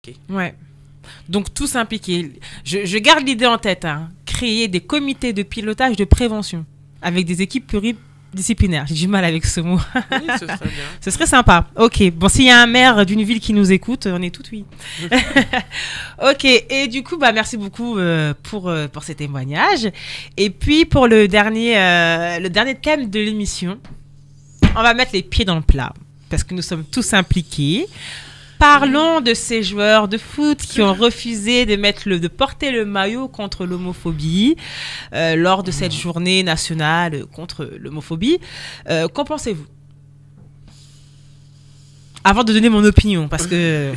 s'impliquer. Ouais. Donc, tous s'impliquer. Je garde l'idée en tête, hein. Créer des comités de pilotage de prévention avec des équipes pluridisciplinaires. J'ai du mal avec ce mot. Oui, ce serait bien. Ce serait sympa. Ok. Bon, s'il y a un maire d'une ville qui nous écoute, on est tout oui. Ok. Et du coup, merci beaucoup pour ces témoignages. Et puis, pour le dernier thème de l'émission, on va mettre les pieds dans le plat parce que nous sommes tous impliqués. Parlons de ces joueurs de foot qui ont refusé de porter le maillot contre l'homophobie lors de cette journée nationale contre l'homophobie. Qu'en pensez-vous? Avant de donner mon opinion, parce que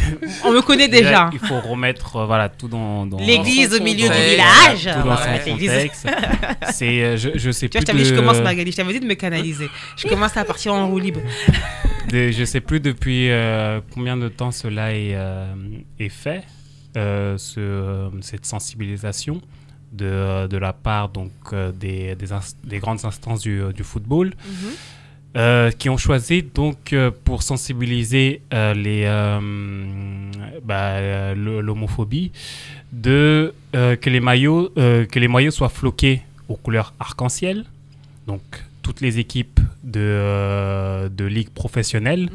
on me connaît déjà. Il faut remettre tout dans l'église au milieu du contexte. village. Tout dans son contexte. C'est, je sais tu vois, plus. Je commence Magali, je t'avais dit de me canaliser. Je commence à partir en roue libre. Je sais plus depuis combien de temps cela est fait, cette sensibilisation de la part donc des grandes instances du football. Qui ont choisi donc pour sensibiliser l'homophobie que les maillots soient floqués aux couleurs arc-en-ciel. Donc toutes les équipes de ligue professionnelle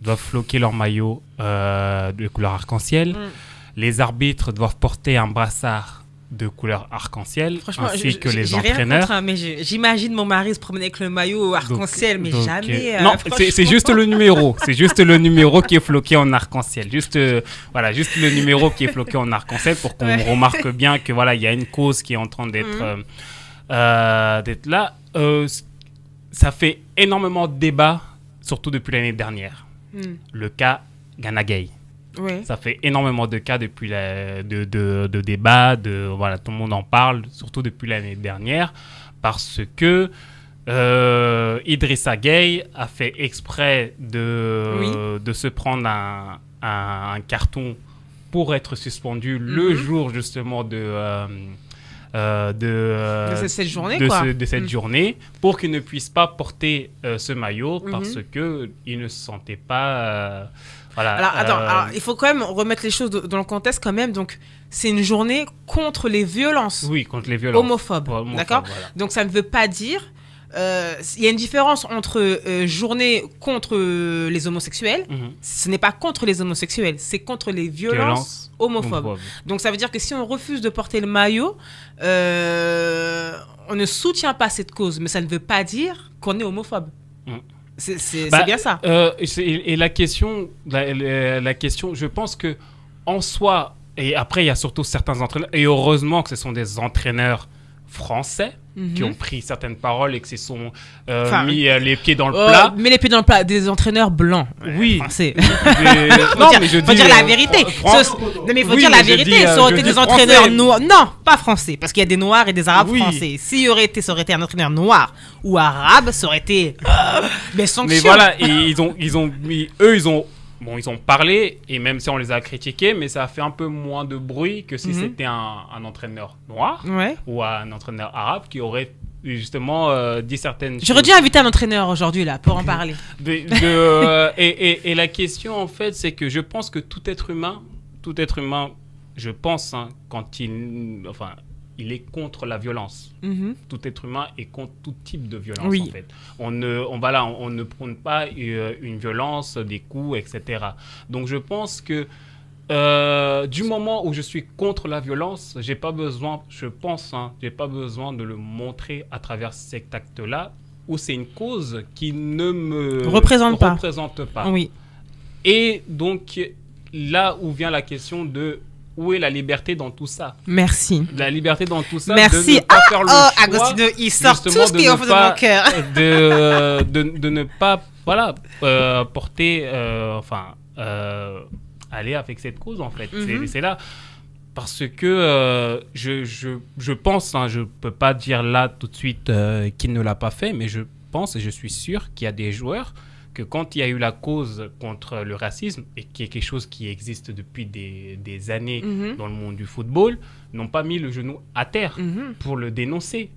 doivent floquer leurs maillots de couleur arc-en-ciel. Les arbitres doivent porter un brassard de couleur arc-en-ciel, ainsi que les entraîneurs. Rien contre, mais j'imagine mon mari se promener avec le maillot arc-en-ciel, mais jamais. Non, c'est juste le numéro. C'est juste le numéro qui est floqué en arc-en-ciel. Juste le numéro qui est floqué en arc-en-ciel pour qu'on remarque bien que il y a une cause qui est en train d'être là. Ça fait énormément de débats, surtout depuis l'année dernière. Le cas Ghana Gay. Oui. Ça fait énormément de cas depuis de débats, tout le monde en parle, surtout depuis l'année dernière, parce que Idrissa Gueye a fait exprès de se prendre un carton pour être suspendu le jour justement de cette journée, de cette journée, pour qu'il ne puisse pas porter ce maillot parce qu'il ne se sentait pas... Alors, il faut quand même remettre les choses dans le contexte quand même. Donc, c'est une journée contre les violences. Oui, contre les violences. Homophobes. D'accord. Voilà. Donc, ça ne veut pas dire... Il y a une différence entre journée contre les homosexuels. Ce n'est pas contre les homosexuels, c'est contre les violences homophobes. Donc, ça veut dire que si on refuse de porter le maillot, on ne soutient pas cette cause. Mais ça ne veut pas dire qu'on est homophobe. C'est bien ça. Et la question, je pense que en soi, et après il y a surtout certains entraîneurs, et heureusement que ce sont des entraîneurs français qui ont pris certaines paroles et qui se sont mis les pieds dans le plat. Mais les pieds dans le plat, des entraîneurs blancs. Oui. Français. Non, mais je dis... Faut dire la vérité. Non, mais il faut dire la vérité. Ça aurait été des entraîneurs noirs. Non, pas français. Parce qu'il y a des noirs et des arabes français. S'il y aurait été, ça aurait été un entraîneur noir ou arabe, ça aurait été... Mais sanctions. Mais voilà, et ils ont parlé, et même si on les a critiqués, mais ça a fait un peu moins de bruit que si c'était un entraîneur noir ou un entraîneur arabe qui aurait justement dit certaines choses. J'aurais dû inviter un entraîneur aujourd'hui là pour en parler. Et la question en fait, c'est que je pense que tout être humain, je pense, quand il est contre la violence. Tout être humain est contre tout type de violence, en fait. On ne prône pas une violence, des coups, etc. Donc, je pense que du moment où je suis contre la violence, j'ai pas besoin de le montrer à travers cet acte-là, où c'est une cause qui ne me représente pas. Oui. Et donc, là où vient la question de... Où est la liberté dans tout ça? Merci. La liberté dans tout ça. Merci. De ne pas faire le choix, Agostino, il sort tout ce qui est au fond de mon cœur. De ne pas, porter, aller avec cette cause, en fait. C'est là. Parce que je pense, je peux pas dire là tout de suite qu'il ne l'a pas fait, mais je pense et je suis sûr qu'il y a des joueurs que quand il y a eu la cause contre le racisme, et qui est quelque chose qui existe depuis des années dans le monde du football, n'ont pas mis le genou à terre pour le dénoncer.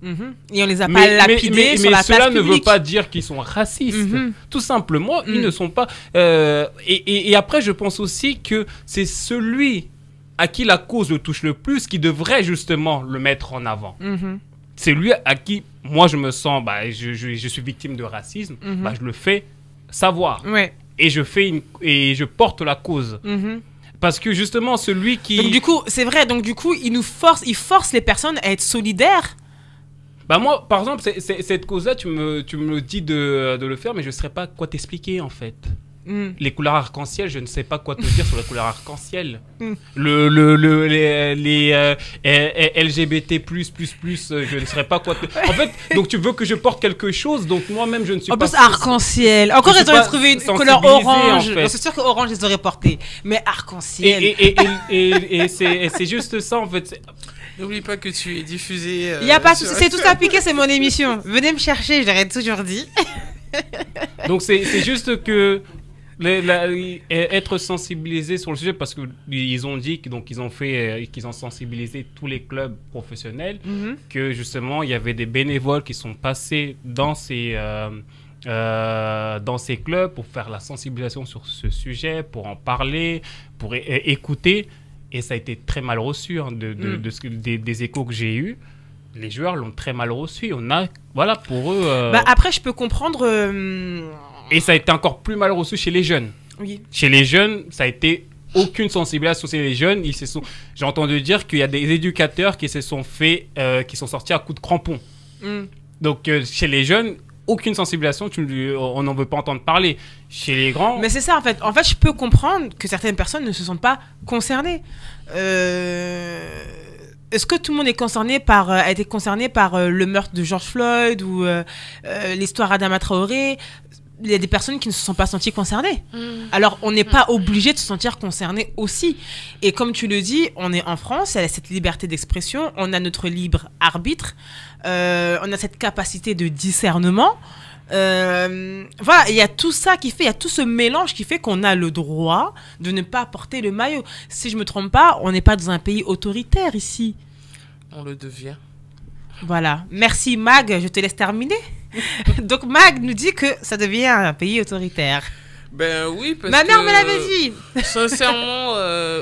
Et on les a pas lapidés sur la place publique. Mais cela ne veut pas dire qu'ils sont racistes. Tout simplement, ils ne sont pas... et après, je pense aussi que c'est celui à qui la cause le touche le plus qui devrait justement le mettre en avant. C'est lui à qui, moi, je me sens... je suis victime de racisme. Je le fais savoir. Ouais. Et je porte la cause. Parce que justement, celui qui... Donc du coup, c'est vrai, donc du coup, il force les personnes à être solidaires. Moi, par exemple, cette cause-là, tu me dis de le faire, mais je ne saurais pas quoi t'expliquer, en fait. Les couleurs arc-en-ciel, je ne sais pas quoi te dire sur les couleurs arc-en-ciel. Les LGBT++, je ne saurais pas quoi te... En fait, donc tu veux que je porte quelque chose, donc moi-même, je ne suis pas... En plus, arc-en-ciel. Encore, ils auraient trouvé une couleur orange. En fait. C'est sûr que orange, ils auraient porté. Mais arc-en-ciel... Et c'est juste ça, en fait. N'oublie pas que tu es diffusé... Il n'y a pas... C'est tout à piquer, c'est mon émission. Venez me chercher, je l'aurais toujours dit. Donc, c'est juste que... être sensibilisé sur le sujet, parce qu'ils ont dit qu'ils ont sensibilisé tous les clubs professionnels, que justement il y avait des bénévoles qui sont passés dans ces clubs pour faire la sensibilisation sur ce sujet, pour en parler, pour écouter, et ça a été très mal reçu des échos que j'ai eus. Les joueurs l'ont très mal reçu. Pour eux... après, je peux comprendre... Et ça a été encore plus mal reçu chez les jeunes. Oui. Chez les jeunes, ça a été aucune sensibilisation chez les jeunes. J'ai entendu dire qu'il y a des éducateurs qui se sont qui sont sortis à coups de crampons. Donc, chez les jeunes, aucune sensibilisation, on n'en veut pas entendre parler. Chez les grands... Mais c'est ça, en fait. En fait, je peux comprendre que certaines personnes ne se sentent pas concernées. Est-ce que tout le monde a été concerné par le meurtre de George Floyd ou l'histoire d'Adama Traoré? Il y a des personnes qui ne se sont pas senties concernées. Alors, on n'est pas obligé de se sentir concerné aussi. Et comme tu le dis, on est en France, il y a cette liberté d'expression, on a notre libre arbitre, on a cette capacité de discernement. Voilà, il y a tout ça qui fait, il y a tout ce mélange qui fait qu'on a le droit de ne pas porter le maillot. Si je me trompe pas, on n'est pas dans un pays autoritaire ici. On le devient. Voilà. Merci Mag, je te laisse terminer. Donc Mag nous dit que ça devient un pays autoritaire. Ben oui, parce Ma mère que... me l'avait dit. Sincèrement,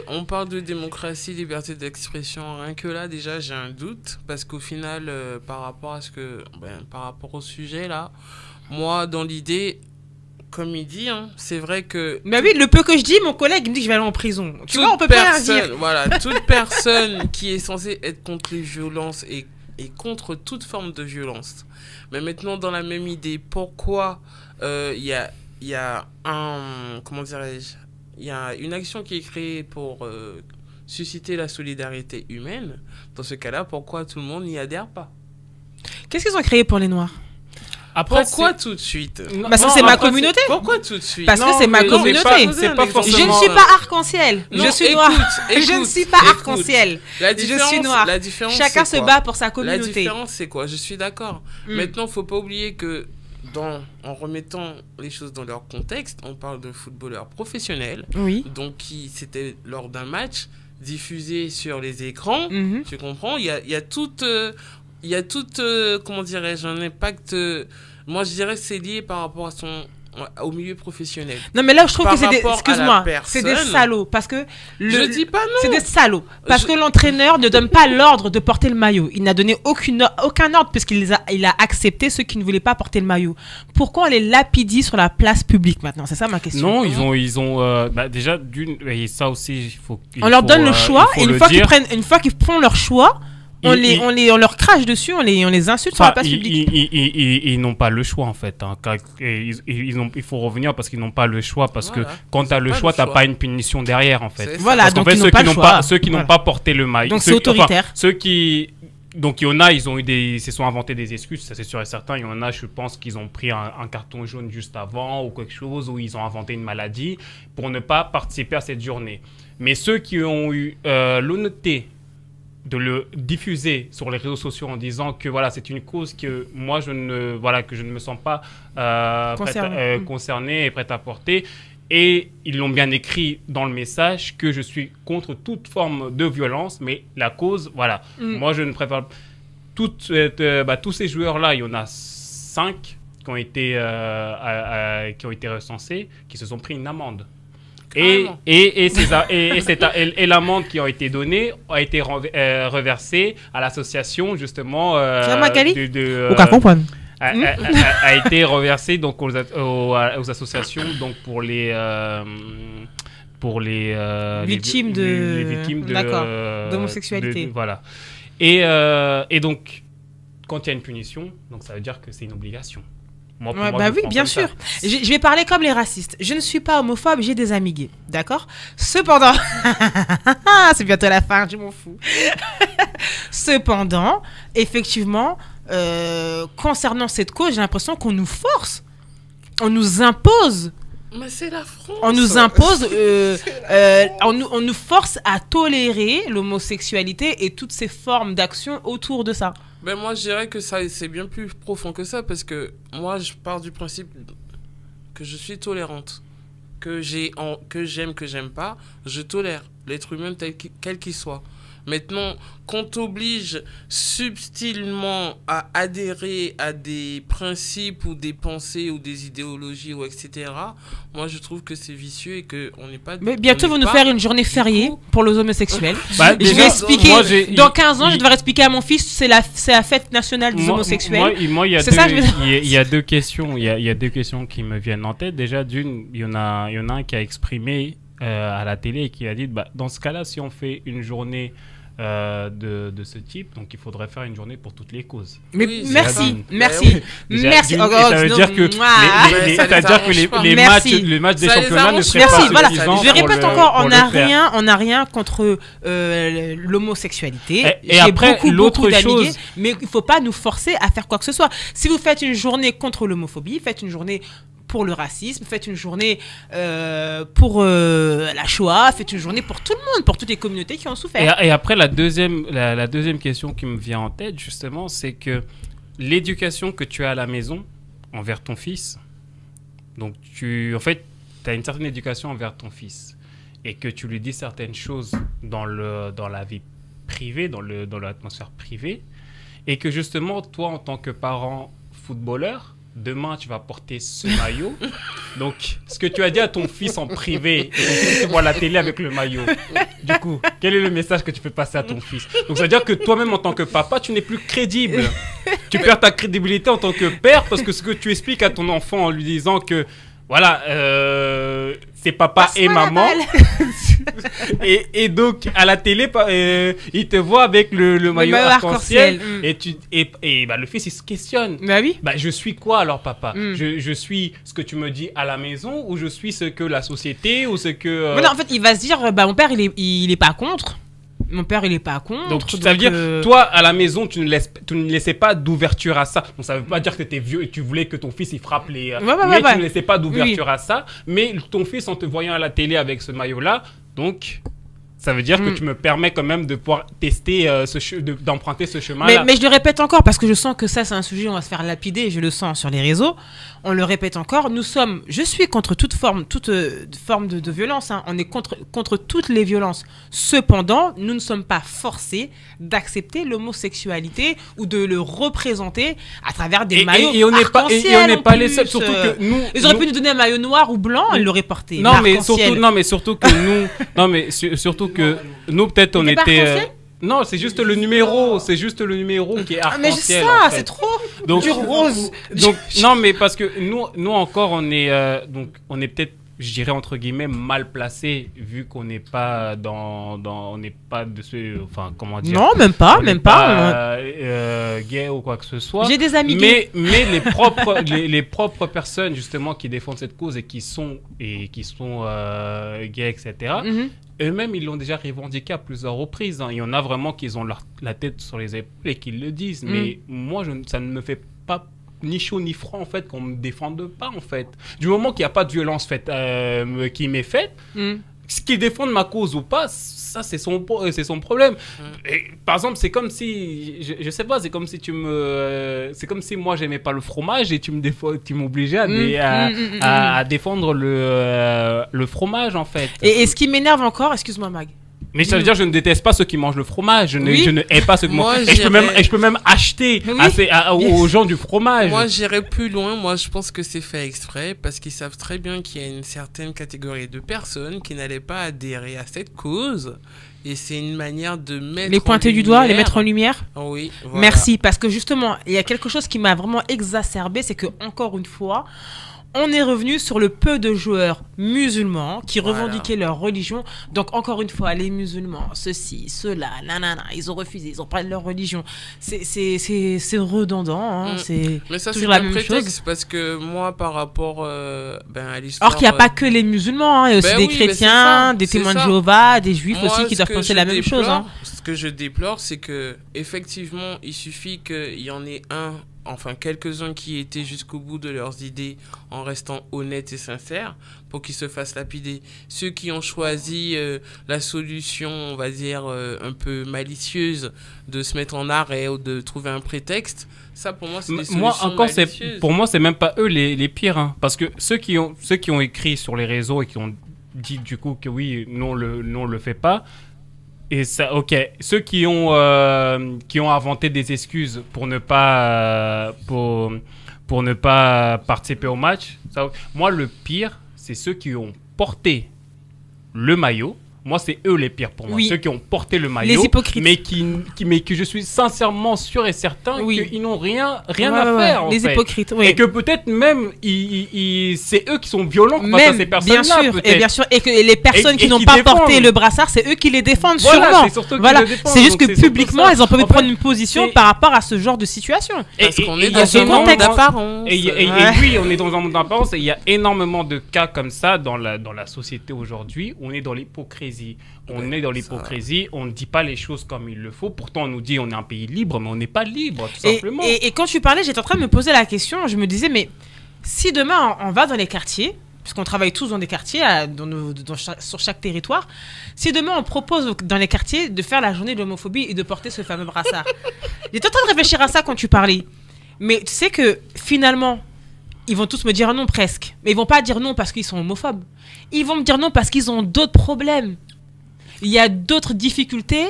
on parle de démocratie, liberté d'expression. Rien que là, déjà, j'ai un doute. Parce qu'au final, par rapport au sujet, là, moi, dans l'idée... Comme il dit, c'est vrai que... Mais oui, le peu que je dis, mon collègue me dit que je vais aller en prison. Tu vois, on peut pas rien dire. Voilà, toute personne qui est censée être contre les violences et contre toute forme de violence. Mais maintenant, dans la même idée, pourquoi il y a comment dirais-je, il y a une action qui est créée pour susciter la solidarité humaine. Dans ce cas-là, pourquoi tout le monde n'y adhère pas? Qu'est-ce qu'ils ont créé pour les Noirs? Après, pourquoi tout de suite? Parce que c'est ma communauté. Pourquoi tout de suite? Parce que c'est ma communauté. C'est pas forcément... Je ne suis pas arc-en-ciel. Je suis noire. Je ne suis pas arc-en-ciel. Je suis noire. Chacun se bat pour sa communauté. La différence, c'est quoi? Je suis d'accord. Maintenant, il ne faut pas oublier que en remettant les choses dans leur contexte, on parle d'un footballeur professionnel. Oui. Donc, c'était lors d'un match diffusé sur les écrans. Tu comprends? Il y a toute... comment dirais-je, un impact. Moi, je dirais que c'est lié par rapport au milieu professionnel. Non, mais là, je trouve que c'est des... Excuse-moi, c'est des salauds. Parce que... Je dis pas non. C'est des salauds. Parce que l'entraîneur ne donne pas l'ordre de porter le maillot. Il n'a donné aucun ordre puisqu'il a accepté ceux qui ne voulaient pas porter le maillot. Pourquoi on les lapidie sur la place publique maintenant? C'est ça ma question. Non, ils ont déjà, et ça aussi, il faut... On leur donne le choix et une fois qu'ils font leur choix... On leur crache dessus, on les insulte sur la place publique. Ils n'ont pas le choix en fait. Il faut revenir parce qu'ils n'ont pas le choix. Parce que quand tu as le choix, tu n'as pas une punition derrière en fait. Voilà, parce donc en fait, ceux qui n'ont pas porté le maillot. Donc c'est autoritaire. Donc il y en a, ils se sont inventés des excuses, ça c'est sûr et certain. Il y en a, je pense qu'ils ont pris un carton jaune juste avant ou quelque chose, ou ils ont inventé une maladie pour ne pas participer à cette journée. Mais ceux qui ont eu l'honnêteté de le diffuser sur les réseaux sociaux en disant que voilà, c'est une cause que moi je ne me sens pas concerné et prêt à porter. Et ils l'ont bien écrit dans le message que je suis contre toute forme de violence, mais la cause, voilà. Moi, je ne préfère tous ces joueurs-là. Il y en a 5 qui ont été recensés, qui se sont pris une amende. Et l'amende qui a été donnée a été reversée à l'association justement aucun comprendre. A été reversée donc aux associations donc pour les victimes d'homosexualité. Voilà. Et donc quand il y a une punition, donc ça veut dire que c'est une obligation. Moi, oui, bien sûr. Je vais parler comme les racistes. Je ne suis pas homophobe, j'ai des amis gays. D'accord ? Cependant, c'est bientôt la fin, je m'en fous. Cependant, effectivement, concernant cette cause, j'ai l'impression qu'on nous force. On nous impose. Mais c'est la France. On nous impose, on nous force à tolérer l'homosexualité et toutes ces formes d'action autour de ça. Ben moi, je dirais que ça, c'est bien plus profond que ça, parce que moi, je pars du principe que je suis tolérante. Que j'aime, que j'aime pas, je tolère l'être humain quel qu'il soit. Maintenant, qu'on t'oblige subtilement à adhérer à des principes ou des pensées ou des idéologies ou etc., moi je trouve que c'est vicieux et qu'on n'est pas... Mais bientôt, vous nous faire une journée fériée pour les homosexuels. Je vais expliquer, dans 15 ans, je devrais expliquer à mon fils, c'est la fête nationale des homosexuels. Moi, il y a deux questions. Il y a deux questions qui me viennent en tête. Déjà, d'une, il y en a un qui a exprimé à la télé et qui a dit, dans ce cas-là, si on fait une journée... de ce type, donc il faudrait faire une journée pour toutes les causes. Mais oui, merci. Ça veut dire que les matchs des championnats ne seraient pas suffisants. Je répète encore, on n'a rien contre l'homosexualité. Et après, l'autre chose, mais il ne faut pas nous forcer à faire quoi que ce soit. Si vous faites une journée contre l'homophobie, faites une journée pour le racisme, faites une journée pour la Shoah, faites une journée pour tout le monde, pour toutes les communautés qui ont souffert. Et après, la deuxième question qui me vient en tête, justement, c'est que l'éducation que tu as à la maison envers ton fils, donc tu as une certaine éducation envers ton fils, et que tu lui dis certaines choses dans la vie privée, dans l'atmosphère privée, et que justement, toi, en tant que parent footballeur, demain, tu vas porter ce maillot. Donc, ce que tu as dit à ton fils en privé, et ton fils te voit à la télé avec le maillot. Du coup, quel est le message que tu peux passer à ton fils? Donc, ça veut dire que toi-même, en tant que papa, tu n'es plus crédible. Tu perds ta crédibilité en tant que père parce que ce que tu expliques à ton enfant en lui disant que, voilà, c'est papa et maman. et donc, à la télé, il te voit avec le maillot arc-en-ciel. Et le fils, il se questionne. Bah oui. Je suis quoi alors, papa? Je suis ce que tu me dis à la maison ou je suis ce que la société ou ce que... Mais non, en fait, il va se dire, mon père, il est pas contre. Mon père, il est pas contre. Donc, ça veut dire, toi, à la maison, tu ne laissais pas d'ouverture à ça. Donc, ça veut pas dire que tu étais vieux et tu voulais que ton fils, il frappe les... mais tu ne laissais pas d'ouverture à ça. Mais ton fils, en te voyant à la télé avec ce maillot-là, donc... Ça veut dire que tu me permets quand même de pouvoir tester, d'emprunter ce chemin-là. Mais je le répète encore, parce que je sens que ça, c'est un sujet, on va se faire lapider, je le sens sur les réseaux. On le répète encore, je suis contre toute forme de violence. Hein. On est contre toutes les violences. Cependant, nous ne sommes pas forcés d'accepter l'homosexualité ou de le représenter à travers des maillots arc-en-ciel. Et on n'est pas les seuls, surtout que nous... Ils auraient pu nous donner un maillot noir ou blanc, ils l'auraient porté. Surtout que nous, peut-être, on était... Non, c'est juste le numéro. C'est juste le numéro qui est arc-en-ciel. Mais ça, c'est trop du rose. Donc, non, mais parce que nous encore, on est peut-être, je dirais, entre guillemets, mal placé, vu qu'on n'est pas on n'est pas de ce... Enfin, comment dire? Non, même pas. Gay ou quoi que ce soit. J'ai des amis gays. Mais les propres personnes, justement, qui défendent cette cause et qui sont gays, etc., eux-mêmes, ils l'ont déjà revendiqué à plusieurs reprises. Hein. Il y en a vraiment qui ont la tête sur les épaules et qui le disent. Mais moi, ça ne me fait pas ni chaud ni froid, en fait, qu'on ne me défende pas, en fait. Du moment qu'il n'y a pas de violence qui m'est faite, Ce qu'ils défendent ma cause ou pas, ça c'est son problème. Et, par exemple, c'est comme si, je sais pas, c'est comme si c'est comme si moi j'aimais pas le fromage et tu m'obligeais à défendre le fromage en fait. Et ce qui m'énerve encore, excuse-moi Mag. Mais ça veut dire que je ne déteste pas ceux qui mangent le fromage. Je ne hais pas ceux qui mangent. Et je peux même acheter aux gens du fromage. Moi, j'irais plus loin. Moi, je pense que c'est fait exprès parce qu'ils savent très bien qu'il y a une certaine catégorie de personnes qui n'allaient pas adhérer à cette cause. Et c'est une manière de mettre les pointer du doigt, les mettre en lumière. Oui. Voilà. Merci, parce que justement, il y a quelque chose qui m'a vraiment exacerbé, c'est que encore une fois, on est revenu sur le peu de joueurs musulmans qui revendiquaient leur religion. Donc, encore une fois, les musulmans, ceci, cela, nanana, ils ont refusé, ils ont parlé de leur religion. C'est redondant. Hein, mais ça, c'est toujours la un même prétexte chose. parce que moi, par rapport à l'histoire... Or qu'il n'y a pas que les musulmans, hein, il y a aussi des chrétiens, des témoins de Jéhovah, des juifs aussi qui doivent penser la même chose. Hein. Ce que je déplore, c'est que effectivement, il suffit qu'il y en ait quelques-uns qui étaient jusqu'au bout de leurs idées en restant honnêtes et sincères pour qu'ils se fassent lapider. Ceux qui ont choisi la solution, on va dire, un peu malicieuse de se mettre en arrêt ou de trouver un prétexte, ça pour moi c'est des solutions malicieuses. Pour moi, c'est même pas eux les pires. Hein, parce que ceux qui ont écrit sur les réseaux et qui ont dit du coup que oui, non, on le fait pas. Et ça, ok, ceux qui ont inventé des excuses pour ne pas participer au match, ça, moi le pire, c'est ceux qui ont porté le maillot. Moi, c'est eux les pires pour moi. Oui. Ceux qui ont porté le maillot, les hypocrites. mais que je suis sincèrement sûr et certain qu'ils n'ont rien à faire. En les fait. Hypocrites, oui. Et que peut-être même, c'est eux qui sont violents face à ces personnes-là. Bien sûr. Et que les personnes qui n'ont pas porté le brassard, c'est eux qui les défendent sûrement. C'est juste que publiquement, ils ont pas envie de prendre une position par rapport à ce genre de situation. Parce qu'on est dans un monde d'apparence. Et oui, on est dans un monde d'apparence. Et il y a énormément de cas comme ça dans la société aujourd'hui. On est dans l'hypocrisie. On est dans l'hypocrisie, on ne dit pas les choses comme il le faut. Pourtant, on nous dit on est un pays libre, mais on n'est pas libre, tout simplement. Et quand tu parlais, j'étais en train de me poser la question. Je me disais, mais si demain on va dans les quartiers, puisqu'on travaille tous dans des quartiers, sur chaque territoire, si demain on propose dans les quartiers de faire la journée de l'homophobie et de porter ce fameux brassard, j'étais en train de réfléchir à ça quand tu parlais. Mais tu sais que finalement, ils vont tous me dire non presque. Mais ils vont pas dire non parce qu'ils sont homophobes. Ils vont me dire non parce qu'ils ont d'autres problèmes. Il y a d'autres difficultés,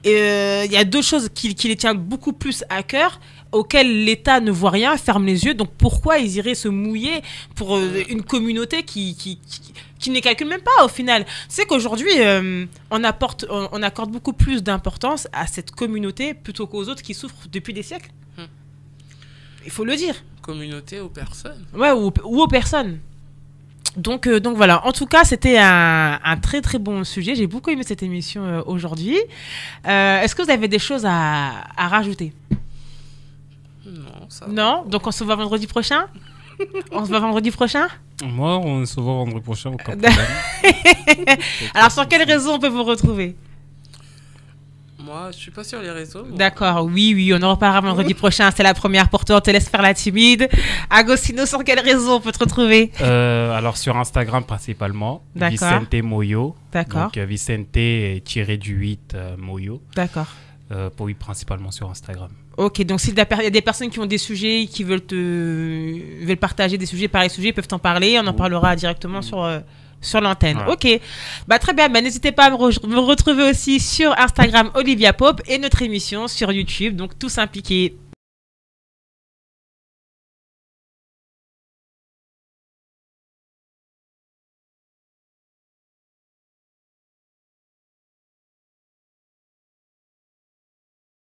il y a d'autres choses qui les tiennent beaucoup plus à cœur, auxquelles l'État ne voit rien, ferme les yeux. Donc pourquoi ils iraient se mouiller pour une communauté qui ne les calcule même pas au final. Tu sais qu'aujourd'hui, on accorde beaucoup plus d'importance à cette communauté plutôt qu'aux autres qui souffrent depuis des siècles. Il faut le dire. Communauté aux personnes. Ouais, ou aux personnes. Donc voilà, en tout cas, c'était un très très bon sujet. J'ai beaucoup aimé cette émission aujourd'hui. Est-ce que vous avez des choses à rajouter? Non, ça non. Donc on se voit vendredi prochain. On se voit vendredi prochain. Moi, on se voit vendredi prochain. Aucun problème. Alors, sur quelles réseaux on peut vous retrouver? Moi, je suis pas sur les réseaux. D'accord, oui, on en reparlera vendredi prochain. C'est la première pour toi. On te laisse faire la timide. Agostino, sur quel réseau on peut te retrouver? Alors, sur Instagram principalement. D'accord. Vicente Moyo. D'accord. Donc, Vicente-8 Moyo. D'accord. Oui, principalement sur Instagram. Ok, donc s'il y a des personnes qui ont des sujets, qui veulent partager des sujets, pareils sujets, ils peuvent t'en parler. On en parlera directement sur l'antenne. Ouais. Ok, très bien. N'hésitez pas à me retrouver aussi sur Instagram Olivia Pope et notre émission sur YouTube. Donc tous impliqués.